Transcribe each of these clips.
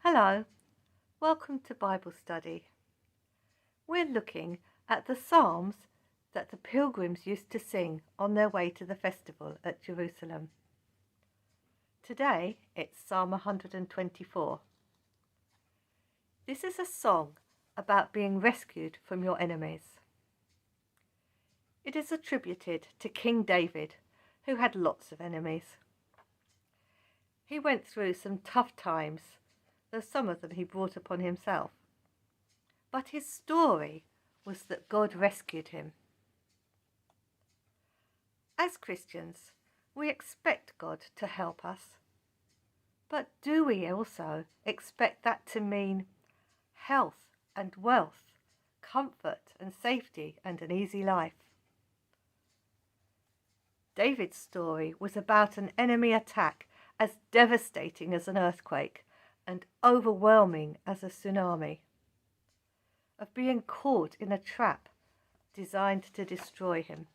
Hello, welcome to Bible study. We're looking at the Psalms that the pilgrims used to sing on their way to the festival at Jerusalem. Today it's Psalm 124. This is a song about being rescued from your enemies. It is attributed to King David, who had lots of enemies. He went through some tough times, though some of them he brought upon himself. But his story was that God rescued him. As Christians, we expect God to help us. But do we also expect that to mean health and wealth, comfort and safety and an easy life? David's story was about an enemy attack as devastating as an earthquake and overwhelming as a tsunami, of being caught in a trap designed to destroy him.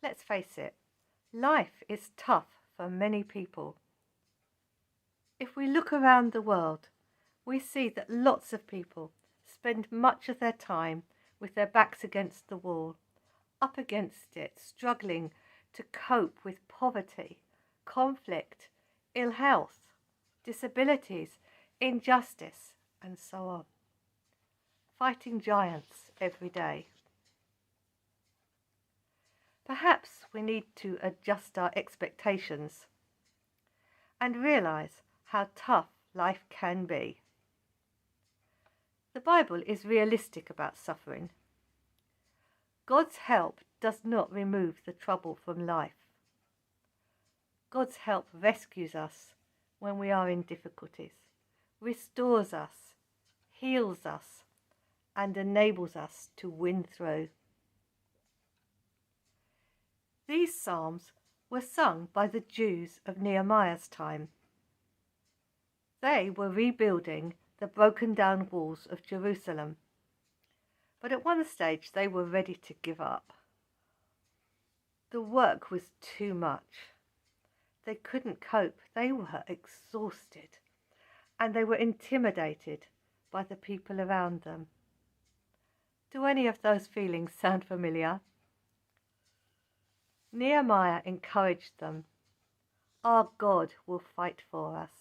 Let's face it, life is tough for many people. If we look around the world, we see that lots of people spend much of their time with their backs against the wall, up against it, struggling to cope with poverty, conflict, ill health, disabilities, injustice, and so on. Fighting giants every day. Perhaps we need to adjust our expectations and realize how tough life can be. The Bible is realistic about suffering. God's help does not remove the trouble from life. God's help rescues us when we are in difficulties, restores us, heals us, and enables us to win through. These psalms were sung by the Jews of Nehemiah's time. They were rebuilding the broken down walls of Jerusalem, but at one stage they were ready to give up. The work was too much. They couldn't cope. They were exhausted, and they were intimidated by the people around them. Do any of those feelings sound familiar? Nehemiah encouraged them. Our God will fight for us.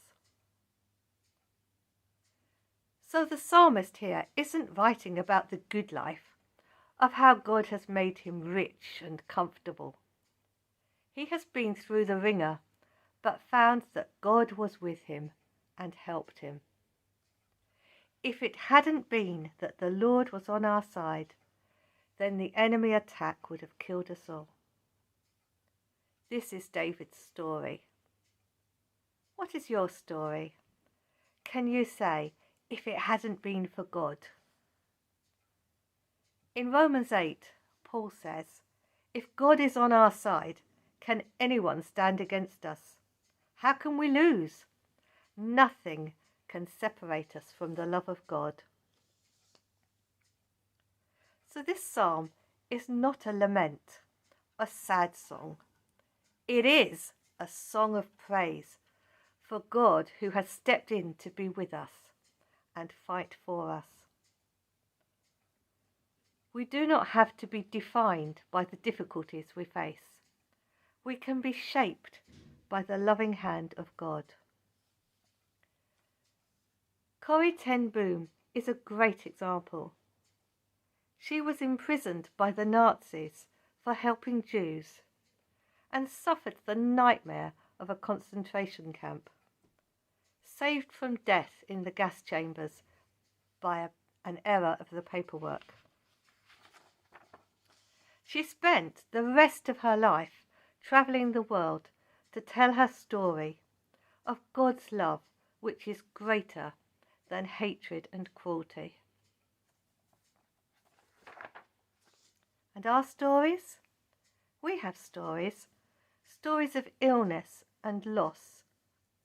So the psalmist here isn't writing about the good life, of how God has made him rich and comfortable. He has been through the ringer, but found that God was with him and helped him. If it hadn't been that the Lord was on our side, then the enemy attack would have killed us all. This is David's story. What is your story? Can you say, if it hadn't been for God? In Romans 8, Paul says, if God is on our side, can anyone stand against us? How can we lose? Nothing can separate us from the love of God. So this psalm is not a lament, a sad song. It is a song of praise for God who has stepped in to be with us and fight for us. We do not have to be defined by the difficulties we face. We can be shaped by the loving hand of God. Corrie ten Boom is a great example. She was imprisoned by the Nazis for helping Jews and suffered the nightmare of a concentration camp. Saved from death in the gas chambers by an error of the paperwork. She spent the rest of her life travelling the world to tell her story of God's love, which is greater than hatred and cruelty. And our stories? We have stories. Stories of illness and loss,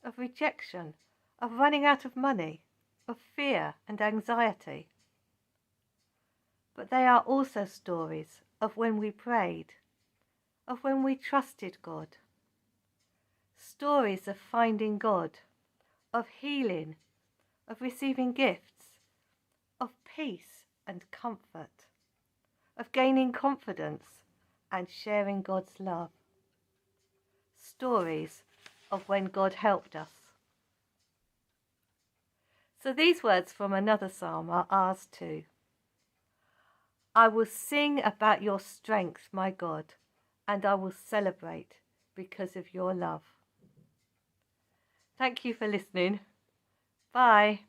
of rejection, of running out of money, of fear and anxiety. But they are also stories of when we prayed, of when we trusted God. Stories of finding God, of healing, of receiving gifts, of peace and comfort, of gaining confidence and sharing God's love. Stories of when God helped us. So these words from another psalm are ours too. I will sing about your strength, my God, and I will celebrate because of your love. Thank you for listening. Bye.